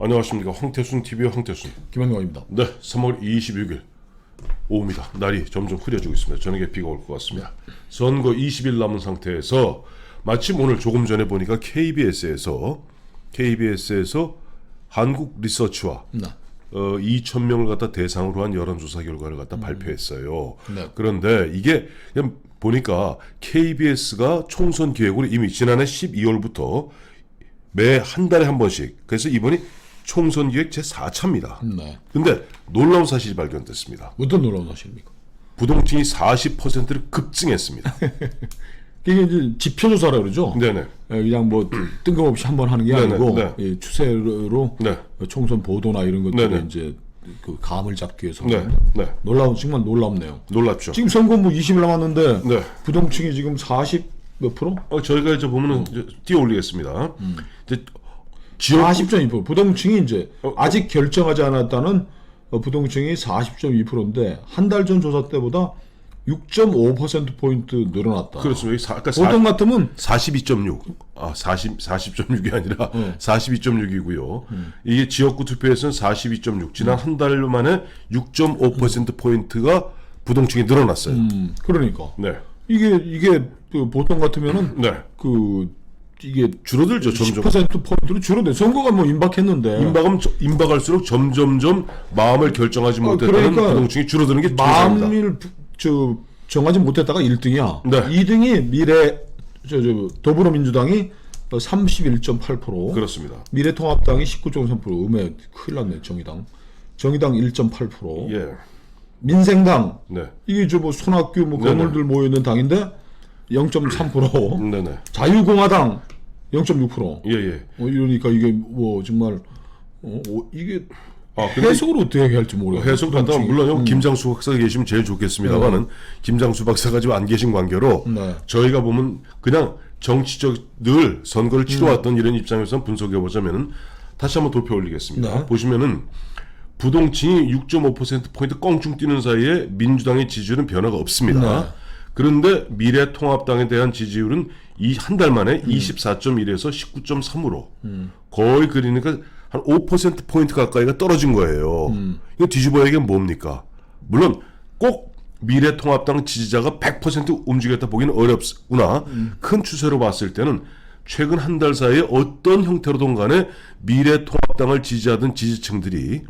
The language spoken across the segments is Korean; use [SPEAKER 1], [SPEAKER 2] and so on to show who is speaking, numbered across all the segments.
[SPEAKER 1] 안녕하십니까. 황태순 TV의 황태순.
[SPEAKER 2] 김현광입니다.
[SPEAKER 1] 네, 3월 26일 오후입니다. 날이 점점 흐려지고 있습니다. 저녁에 비가 올 것 같습니다. 선거 20일 남은 상태에서 마침 오늘 조금 전에 보니까 KBS에서 한국 리서치와 2,000명을 갖다 대상으로 한 여론조사 결과를 갖다 발표했어요.
[SPEAKER 2] 네.
[SPEAKER 1] 그런데 이게 그냥 보니까 KBS가 총선 기획으로 이미 지난해 12월부터 매 한 달에 한 번씩, 그래서 이번이 총선 기획 제4차입니다.
[SPEAKER 2] 네.
[SPEAKER 1] 근데 놀라운 사실이 발견됐습니다.
[SPEAKER 2] 어떤 놀라운 사실입니까?
[SPEAKER 1] 부동층이 40%를 급증했습니다.
[SPEAKER 2] 이게 이제 지표조사라 그러죠.
[SPEAKER 1] 네네.
[SPEAKER 2] 그냥 뭐 뜬금없이 한번 하는 게
[SPEAKER 1] 네네.
[SPEAKER 2] 아니고
[SPEAKER 1] 네.
[SPEAKER 2] 이 추세로
[SPEAKER 1] 네.
[SPEAKER 2] 총선 보도나 이런 것들에
[SPEAKER 1] 네네.
[SPEAKER 2] 이제 그 감을 잡기 위해서
[SPEAKER 1] 네. 네.
[SPEAKER 2] 정말 놀랍네요.
[SPEAKER 1] 놀랍죠.
[SPEAKER 2] 지금 선거 뭐 20일 남았는데
[SPEAKER 1] 네.
[SPEAKER 2] 부동층이 지금 40 몇 프로?
[SPEAKER 1] 저희가 이제 보면은 이제 띄워 올리겠습니다. 이제 지역
[SPEAKER 2] 40.2%. 부동층이 이제 아직 결정하지 않았다는 부동층이 40.2%인데 한 달 전 조사 때보다 6.5%포인트 늘어났다.
[SPEAKER 1] 그렇습니다. 아까
[SPEAKER 2] 보통 같으면
[SPEAKER 1] 42.6. 40.6이 아니라 42.6이고요. 이게 지역구 투표에서는 42.6. 지난 한 달 만에 6.5%포인트가 부동층이 늘어났어요.
[SPEAKER 2] 그러니까
[SPEAKER 1] 네.
[SPEAKER 2] 이게 그 보통 같으면은
[SPEAKER 1] 네.
[SPEAKER 2] 이게
[SPEAKER 1] 줄어들죠, 점점.
[SPEAKER 2] 10% 포인트로 줄어들. 선거가 뭐 임박했는데
[SPEAKER 1] 임박할수록 점점점 마음을 결정하지 못했다는
[SPEAKER 2] 그러니까
[SPEAKER 1] 부동층이 줄어드는 게 정상입니다.
[SPEAKER 2] 마음을 정하지 못했다가 1등이야.
[SPEAKER 1] 네.
[SPEAKER 2] 2등이 더불어민주당이 31.8%.
[SPEAKER 1] 그렇습니다.
[SPEAKER 2] 미래통합당이 19.3%. 음에 큰일 났네. 정의당 1.8%.
[SPEAKER 1] 예.
[SPEAKER 2] 민생당
[SPEAKER 1] 네.
[SPEAKER 2] 이게 뭐 손학규 뭐
[SPEAKER 1] 네네.
[SPEAKER 2] 거물들 모여 있는 당인데 0.3%.
[SPEAKER 1] 네네.
[SPEAKER 2] 자유공화당 0.6%.
[SPEAKER 1] 예, 예.
[SPEAKER 2] 이러니까 이게 뭐 정말 이게
[SPEAKER 1] 근데
[SPEAKER 2] 해석을 어떻게 할지 모르겠어요.
[SPEAKER 1] 해석 간단하면 물론 김장수 박사가 계시면 제일 좋겠습니다만은 김장수 박사가 지금 안 계신 관계로
[SPEAKER 2] 네.
[SPEAKER 1] 저희가 보면 그냥 정치적 늘 선거를 치러왔던 이런 입장에서 분석해 보자면은 다시 한번 도표 올리겠습니다.
[SPEAKER 2] 네.
[SPEAKER 1] 보시면은 부동층이 6.5%포인트 껑충 뛰는 사이에 민주당의 지지율은 변화가 없습니다.
[SPEAKER 2] 네.
[SPEAKER 1] 그런데 미래통합당에 대한 지지율은 이 한 달 만에 24.1에서 19.3으로 거의 그러니까 한 5%포인트 가까이가 떨어진 거예요. 이거 뒤집어야 이게 뭡니까? 물론 꼭 미래통합당 지지자가 100% 움직였다 보기는 어렵구나. 큰 추세로 봤을 때는 최근 한 달 사이에 어떤 형태로든 간에 미래통합당을 지지하던 지지층들이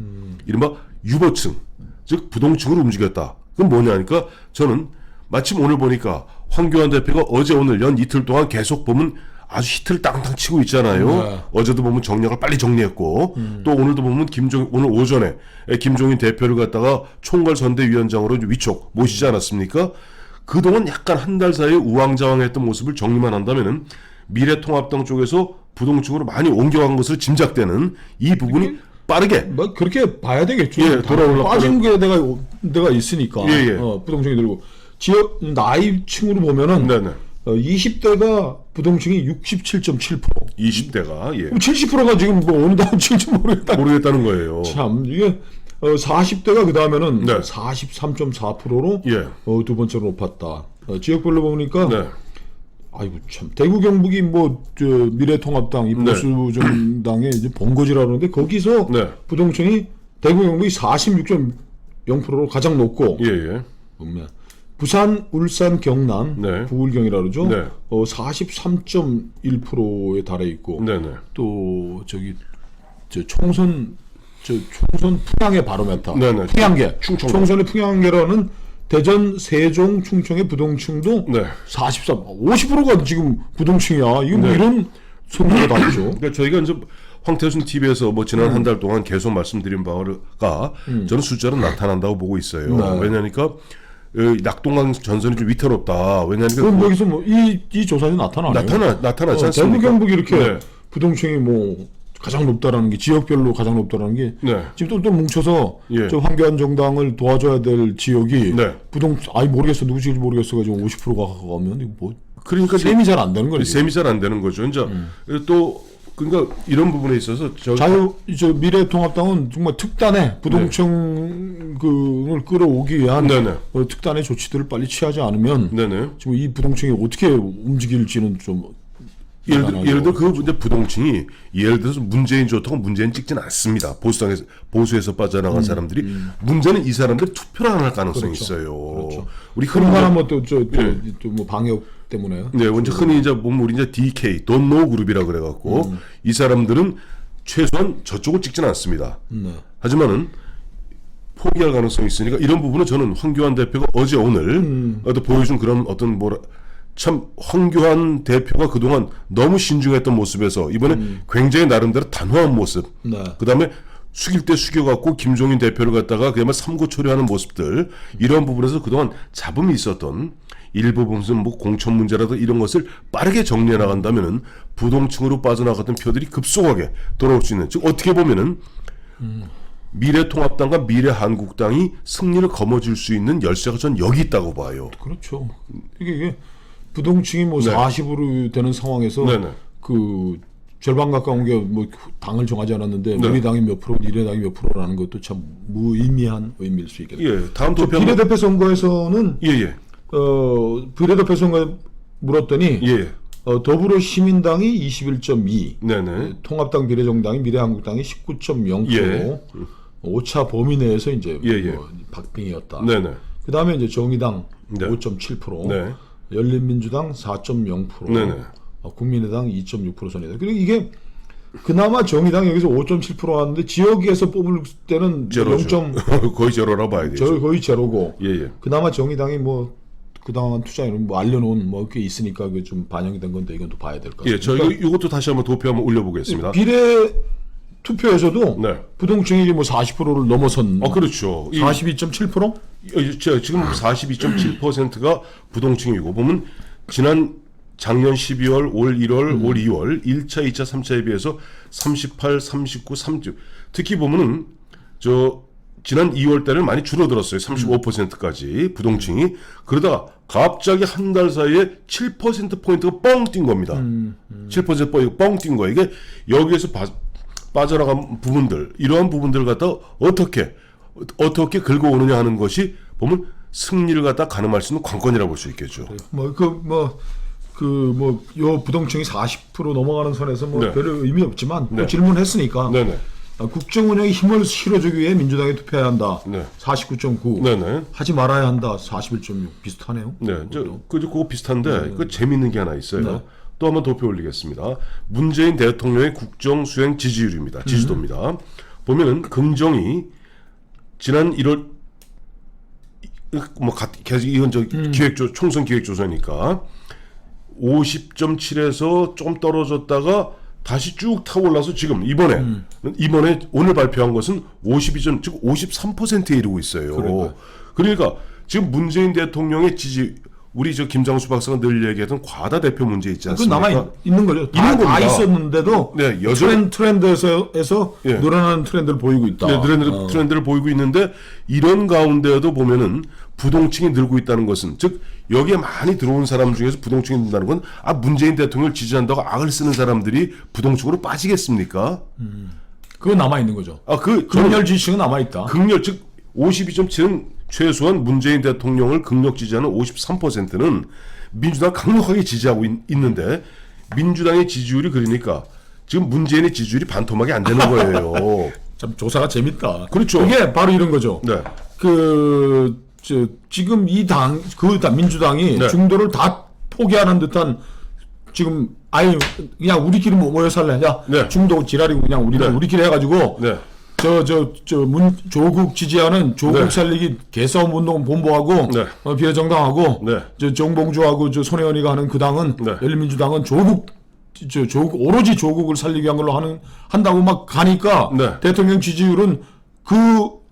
[SPEAKER 1] 이른바 유보층, 즉 부동층으로 움직였다. 그건 뭐냐니까 저는 마침 오늘 보니까 황교안 대표가 어제 오늘 연 이틀 동안 계속 보면 아주 히트를 땅땅 치고 있잖아요.
[SPEAKER 2] 네.
[SPEAKER 1] 어제도 보면 정략을 빨리 정리했고 또 오늘도 보면 오늘 오전에 김종인 대표를 갖다가 총괄선대위원장으로 위촉 모시지 않았습니까? 그동안 약간 한 달 사이에 우왕좌왕했던 모습을 정리만 한다면은 미래통합당 쪽에서 부동층으로 많이 옮겨간 것으로 짐작되는 이 부분이 빠르게
[SPEAKER 2] 뭐 그렇게 봐야 되겠죠.
[SPEAKER 1] 예, 돌아올라
[SPEAKER 2] 빠진 게 내가 있으니까.
[SPEAKER 1] 예, 예.
[SPEAKER 2] 부동층이 늘고 지역 나이층으로 보면은
[SPEAKER 1] 네네.
[SPEAKER 2] 20대가 부동층이 67.7%.
[SPEAKER 1] 20대가 예.
[SPEAKER 2] 70%가 지금 뭐 어느 당 칠지
[SPEAKER 1] 모르겠다는 거예요.
[SPEAKER 2] 참 이게 40대가 그 다음에는
[SPEAKER 1] 네.
[SPEAKER 2] 43.4%로
[SPEAKER 1] 예.
[SPEAKER 2] 두 번째로 높았다. 지역별로 보니까
[SPEAKER 1] 네.
[SPEAKER 2] 아이고 참 대구 경북이 미래통합당 이 보수 정당의 이제 본거지라 그러는데 거기서
[SPEAKER 1] 네.
[SPEAKER 2] 부동층이 대구 경북이 46.0%로 가장 높고
[SPEAKER 1] 예, 예.
[SPEAKER 2] 부산, 울산, 경남,
[SPEAKER 1] 네.
[SPEAKER 2] 부울경이라 그러죠.
[SPEAKER 1] 네.
[SPEAKER 2] 43.1%에 달해 있고
[SPEAKER 1] 네네.
[SPEAKER 2] 또 총선 풍양의 바로메타.
[SPEAKER 1] 네네.
[SPEAKER 2] 풍양계.
[SPEAKER 1] 충청.
[SPEAKER 2] 총선의 풍양계라는 대전, 세종, 충청의 부동층도
[SPEAKER 1] 네.
[SPEAKER 2] 50%가 지금 부동층이야. 이게 뭐 이런 선거가 다 있죠.
[SPEAKER 1] 그러니까 저희가 이제 황태순 TV에서 뭐 지난 한 달 동안 계속 말씀드린 바가 저는 숫자는 나타난다고 보고 있어요.
[SPEAKER 2] 네.
[SPEAKER 1] 왜냐니까 낙동강 전선이 좀 위태롭다. 왜냐니까
[SPEAKER 2] 그럼 여기서 뭐 이 조사에 나타나네요.
[SPEAKER 1] 나타나지 않습니까?
[SPEAKER 2] 대구 경북이 이렇게
[SPEAKER 1] 네.
[SPEAKER 2] 부동층이 뭐 가장 높다라는 게 지역별로 가장 높다라는 게
[SPEAKER 1] 네.
[SPEAKER 2] 지금 또 뭉쳐서
[SPEAKER 1] 예.
[SPEAKER 2] 저 황교안 정당을 도와줘야 될 지역이
[SPEAKER 1] 네.
[SPEAKER 2] 모르겠어 누구지 모르겠어 가지고 50%가 가까우면 이거 뭐
[SPEAKER 1] 그러니까
[SPEAKER 2] 셈이 잘 안 되는 거죠.
[SPEAKER 1] 셈이 잘 안 되는 거죠. 이제 또 그러니까 이런 부분에 있어서
[SPEAKER 2] 미래통합당은 정말 특단의 부동층을 끌어오기 위한
[SPEAKER 1] 네네.
[SPEAKER 2] 특단의 조치들을 빨리 취하지 않으면
[SPEAKER 1] 네네.
[SPEAKER 2] 지금 이 부동층이 어떻게 움직일지는 좀
[SPEAKER 1] 예를 들어 그 이제 부동층이 예를 들어서 문재인 좋다고 문재인 찍지는 않습니다. 보수에서 빠져나간 사람들이 문제는 이 사람들이 투표를 안 할 가능성이 있어요.
[SPEAKER 2] 그렇죠.
[SPEAKER 1] 우리 흔히
[SPEAKER 2] 그러나 뭐또뭐 방역 때문에.
[SPEAKER 1] 네, 먼저 흔히 이제 우리 이제 DK Don't Know 그룹이라 그래갖고 이 사람들은 최소한 저쪽을 찍지는 않습니다. 하지만은 포기할 가능성이 있으니까 이런 부분은 저는 황교안 대표가 어제 오늘 보여준 그런 어떤 참 황교안 대표가 그동안 너무 신중했던 모습에서 이번에 굉장히 나름대로 단호한 모습.
[SPEAKER 2] 네.
[SPEAKER 1] 그다음에 숙일 때 숙여갖고 김종인 대표를 갖다가 그야말로 삼고초려하는 모습들 이런 부분에서 그동안 잡음이 있었던 일부 무슨 뭐 공천 문제라도 이런 것을 빠르게 정리해 나간다면은 부동층으로 빠져나갔던 표들이 급속하게 돌아올 수 있는 즉 어떻게 보면은 미래통합당과 미래한국당이 승리를 거머쥘 수 있는 열쇠가 전 여기 있다고 봐요.
[SPEAKER 2] 그렇죠. 이게 부동층이 뭐 40으로 되는 상황에서
[SPEAKER 1] 네네.
[SPEAKER 2] 그 절반 가까운 게 뭐 당을 정하지 않았는데
[SPEAKER 1] 네.
[SPEAKER 2] 우리 당이 몇 프로, 이래 당이 몇 프로라는 것도 참 무의미한 의미일 수 있겠네요.
[SPEAKER 1] 예, 다음 투표
[SPEAKER 2] 비례대표 선거에서는
[SPEAKER 1] 예예
[SPEAKER 2] 비례대표 선거에 물었더니
[SPEAKER 1] 예.
[SPEAKER 2] 더불어시민당이 21.2,
[SPEAKER 1] 네네.
[SPEAKER 2] 통합당 비례정당이 미래한국당이 19.0%,
[SPEAKER 1] 예.
[SPEAKER 2] 오차 범위 내에서 이제
[SPEAKER 1] 예.
[SPEAKER 2] 뭐 박빙이었다.
[SPEAKER 1] 네네.
[SPEAKER 2] 그 다음에 이제 정의당
[SPEAKER 1] 네.
[SPEAKER 2] 5.7%,
[SPEAKER 1] 네.
[SPEAKER 2] 열린민주당 4.0%,
[SPEAKER 1] 네네.
[SPEAKER 2] 국민의당 2.6% 선이다. 그리고 이게 그나마 정의당 여기서 5.7% 하는데 지역에서 뽑을 때는
[SPEAKER 1] 제로죠.
[SPEAKER 2] 0.
[SPEAKER 1] 거의 제로라 봐야 되죠.
[SPEAKER 2] 거의 제로고.
[SPEAKER 1] 예예.
[SPEAKER 2] 그나마 정의당이 뭐 그동안 투자에는 뭐 알려놓은 뭐 꽤 있으니까 그 좀 반영이 된 건데 이건 또 봐야 될 것 같아요.
[SPEAKER 1] 예, 저 이것도 다시 한번 도표 한번 올려보겠습니다.
[SPEAKER 2] 비례 투표에서도
[SPEAKER 1] 네.
[SPEAKER 2] 부동층이 뭐 40%를 넘어선.
[SPEAKER 1] 그렇죠.
[SPEAKER 2] 42.7%?
[SPEAKER 1] 지금 42.7%가 부동층이고 보면 작년 12월, 올 1월, 올 2월 1차, 2차, 3차에 비해서 38, 39, 30 특히 보면은 지난 2월 달에 많이 줄어들었어요. 35%까지 부동층이 그러다가 갑자기 한 달 사이에 7%포인트가 뻥 뛴 겁니다. 7%포인트가 뻥 뛴 거예요. 이게 여기에서 빠져나간 부분들 이러한 부분들을 갖다 어떻게 긁어오느냐 하는 것이 보면 승리를 갖다 가늠할 수 있는 관건이라고 볼 수 있겠죠.
[SPEAKER 2] 요 부동층이 40% 넘어가는 선에서 뭐
[SPEAKER 1] 네.
[SPEAKER 2] 별 의미 없지만
[SPEAKER 1] 네.
[SPEAKER 2] 또 질문했으니까
[SPEAKER 1] 네네.
[SPEAKER 2] 국정 운영에 힘을 실어주기 위해 민주당에 투표해야 한다.
[SPEAKER 1] 네.
[SPEAKER 2] 49.9.
[SPEAKER 1] 네네.
[SPEAKER 2] 하지 말아야 한다. 41.6. 비슷하네요.
[SPEAKER 1] 네, 그거 비슷한데 그 재밌는 게 하나 있어요.
[SPEAKER 2] 네.
[SPEAKER 1] 또 한번 도표 올리겠습니다. 문재인 대통령의 국정 수행 지지율입니다. 지지도입니다. 보면은 긍정이 지난 1월 계속 이건 총선 기획조사니까 50.7에서 조금 떨어졌다가 다시 쭉 타고 올라서 지금 이번에 오늘 발표한 것은 52점 즉 53%에 이르고 있어요. 그러니까 지금 문재인 대통령의 지지 우리 김장수 박사가 늘 얘기하던 과다 대표 문제 있지 않습니까?
[SPEAKER 2] 그 남아 있는 거죠.
[SPEAKER 1] 있는
[SPEAKER 2] 다
[SPEAKER 1] 겁니다.
[SPEAKER 2] 있었는데도
[SPEAKER 1] 네,
[SPEAKER 2] 트렌드에서
[SPEAKER 1] 예.
[SPEAKER 2] 늘어나는 트렌드를 보이고 있다.
[SPEAKER 1] 네, 트렌드를 보이고 있는데 이런 가운데에도 보면은 부동층이 늘고 있다는 것은 즉 여기에 많이 들어온 사람 중에서 부동층이 는다는 건 문재인 대통령을 지지한다고 악을 쓰는 사람들이 부동층으로 빠지겠습니까?
[SPEAKER 2] 그거 남아 있는 거죠.
[SPEAKER 1] 그
[SPEAKER 2] 극렬 지지층은 남아 있다.
[SPEAKER 1] 극렬 즉 52.7은 최소한 문재인 대통령을 극력 지지하는 53%는 민주당 강력하게 지지하고 있는데 민주당의 지지율이 그러니까 지금 문재인의 지지율이 반토막이 안 되는 거예요.
[SPEAKER 2] 참 조사가 재밌다.
[SPEAKER 1] 그렇죠.
[SPEAKER 2] 그게 바로 이런 거죠.
[SPEAKER 1] 네.
[SPEAKER 2] 지금 민주당이
[SPEAKER 1] 네.
[SPEAKER 2] 중도를 다 포기하는 듯한 지금 아예 그냥 우리끼리 모여 살래. 야,
[SPEAKER 1] 네.
[SPEAKER 2] 중도 지랄이고 그냥 우리끼리 해가지고
[SPEAKER 1] 네.
[SPEAKER 2] 조국 지지하는 조국
[SPEAKER 1] 네.
[SPEAKER 2] 살리기 개싸움 운동 본부하고
[SPEAKER 1] 네.
[SPEAKER 2] 비례정당하고
[SPEAKER 1] 네.
[SPEAKER 2] 정봉주하고 손혜원이가 하는 그 당은
[SPEAKER 1] 네.
[SPEAKER 2] 열린민주당은 조국 오로지 조국을 살리기 위한 걸로 한다고 막 가니까
[SPEAKER 1] 네.
[SPEAKER 2] 대통령 지지율은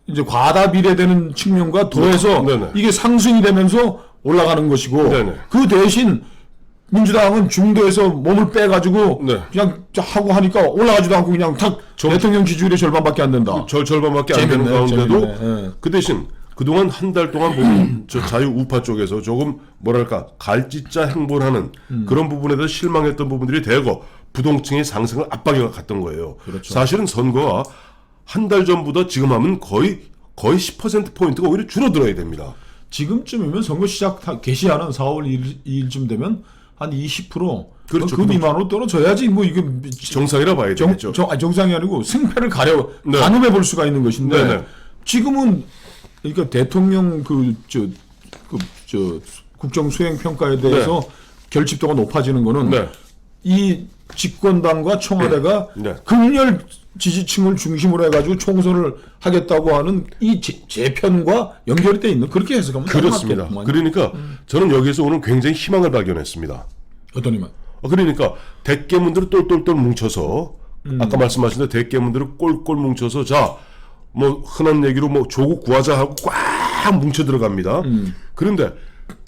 [SPEAKER 2] 이제 과다 비례되는 측면과 더해서
[SPEAKER 1] 네. 네.
[SPEAKER 2] 이게 상승이 되면서 올라가는 것이고
[SPEAKER 1] 네. 네.
[SPEAKER 2] 그 대신 민주당은 중도에서 몸을 빼가지고
[SPEAKER 1] 네.
[SPEAKER 2] 그냥 하고 하니까 올라가지도 않고 그냥 탁 대통령 지지율의 절반밖에 안 된다.
[SPEAKER 1] 절반밖에 안 되는 가운데도
[SPEAKER 2] 재밌네.
[SPEAKER 1] 그 대신 그동안 한 달 동안 보면 자유우파 쪽에서 조금 뭐랄까 갈짓자 행보를 하는 그런 부분에 대해서 실망했던 부분들이 대거 부동층의 상승을 압박해 갔던 거예요.
[SPEAKER 2] 그렇죠.
[SPEAKER 1] 사실은 선거가 한 달 전보다 지금 하면 거의 10%포인트가 오히려 줄어들어야 됩니다.
[SPEAKER 2] 지금쯤이면 선거 시작 개시하는 4월 2일쯤 되면 한 20%
[SPEAKER 1] 그렇죠.
[SPEAKER 2] 그 미만으로 떨어져야지 뭐 이게
[SPEAKER 1] 정상이라 봐야 되겠죠.
[SPEAKER 2] 정상이 아니고 승패를
[SPEAKER 1] 네.
[SPEAKER 2] 가늠해 볼 수가 있는 것인데
[SPEAKER 1] 네네.
[SPEAKER 2] 지금은 그러니까 대통령 국정 수행 평가에 대해서 결집도가 높아지는 거는
[SPEAKER 1] 네.
[SPEAKER 2] 이 집권당과 청와대가
[SPEAKER 1] 네.
[SPEAKER 2] 극렬 지지층을 중심으로 해가지고 총선을 하겠다고 하는 이 재편과 연결이 돼 있는 그렇게 해석하면
[SPEAKER 1] 그렇습니다.
[SPEAKER 2] 맞겠구만.
[SPEAKER 1] 그러니까 저는 여기서 오늘 굉장히 희망을 발견했습니다.
[SPEAKER 2] 어떤 희망?
[SPEAKER 1] 그러니까 대깨문들을 똘똘똘 뭉쳐서 아까 말씀하신 대로 대깨문들을 꼴꼴 뭉쳐서 자 뭐 흔한 얘기로 뭐 조국 구하자 하고 꽉 뭉쳐 들어갑니다. 그런데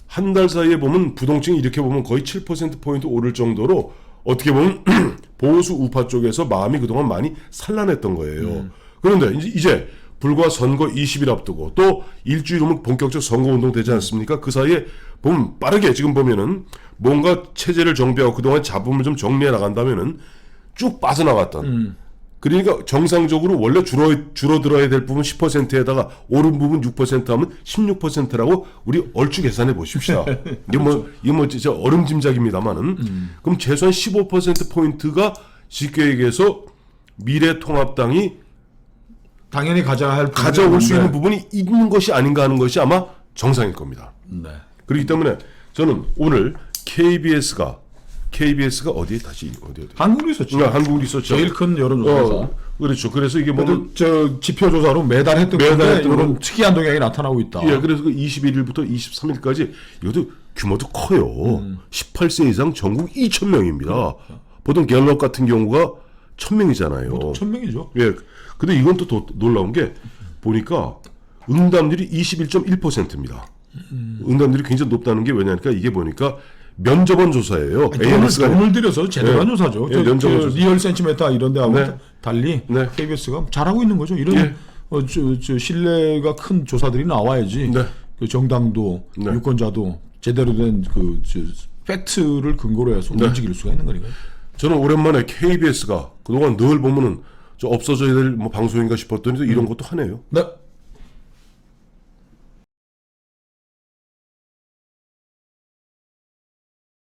[SPEAKER 1] 한 달 사이에 보면 부동층이 이렇게 보면 거의 7%포인트 오를 정도로 어떻게 보면 보수 우파 쪽에서 마음이 그동안 많이 산란했던 거예요. 그런데 이제 불과 선거 20일 앞두고 또 일주일 후면 본격적 선거운동 되지 않습니까? 그 사이에 보면 빠르게 지금 보면은 뭔가 체제를 정비하고 그동안 잡음을 좀 정리해 나간다면은 쭉 빠져나갔던 그러니까 정상적으로 원래 줄어들어야 될 부분 10%에다가 오른 부분 6% 하면 16%라고 우리 얼추 계산해 보십시오. 이게 뭐 진짜 얼음짐작입니다만은 그럼 최소한 15%포인트가 쉽게 얘기해서 미래통합당이
[SPEAKER 2] 당연히
[SPEAKER 1] 가져올 수 있는 부분이 있는 것이 아닌가 하는 것이 아마 정상일 겁니다.
[SPEAKER 2] 네.
[SPEAKER 1] 그렇기 때문에 저는 오늘 KBS가 어디에
[SPEAKER 2] 한국 리서치.
[SPEAKER 1] 한국 리서치
[SPEAKER 2] 제일 큰 여론조사에서.
[SPEAKER 1] 그렇죠. 그래서 이게 뭐
[SPEAKER 2] 그래도 저 지표조사로 매달 했던 건데 이런 특이한 동향이 나타나고 있다.
[SPEAKER 1] 예, 그래서 그 21일부터 23일까지 이것도 규모도 커요. 18세 이상 전국 2,000명입니다. 보통 갤럽 같은 경우가 1,000명이잖아요.
[SPEAKER 2] 1,000명이죠.
[SPEAKER 1] 예. 근데 이건 또 더 놀라운 게 보니까 응답률이 21.1%입니다. 응답률이 굉장히 높다는 게 왜냐니까 이게 보니까 면접원 조사예요.
[SPEAKER 2] 돈을 들여서 제대로 한 조사죠.
[SPEAKER 1] 예, 면접원 조사.
[SPEAKER 2] 리얼 센티메타 이런 데하고
[SPEAKER 1] 네.
[SPEAKER 2] 달리
[SPEAKER 1] 네.
[SPEAKER 2] KBS가 잘하고 있는 거죠. 이런
[SPEAKER 1] 예.
[SPEAKER 2] 저 신뢰가 큰 조사들이 나와야지
[SPEAKER 1] 네.
[SPEAKER 2] 그 정당도
[SPEAKER 1] 네.
[SPEAKER 2] 유권자도 제대로 된 팩트를 근거로 해서 움직일 수가 있는 거니까요.
[SPEAKER 1] 저는 오랜만에 KBS가 그동안 늘 보면은 저 없어져야 될 뭐 방송인가 싶었더니 또 이런 것도 하네요.
[SPEAKER 2] 네.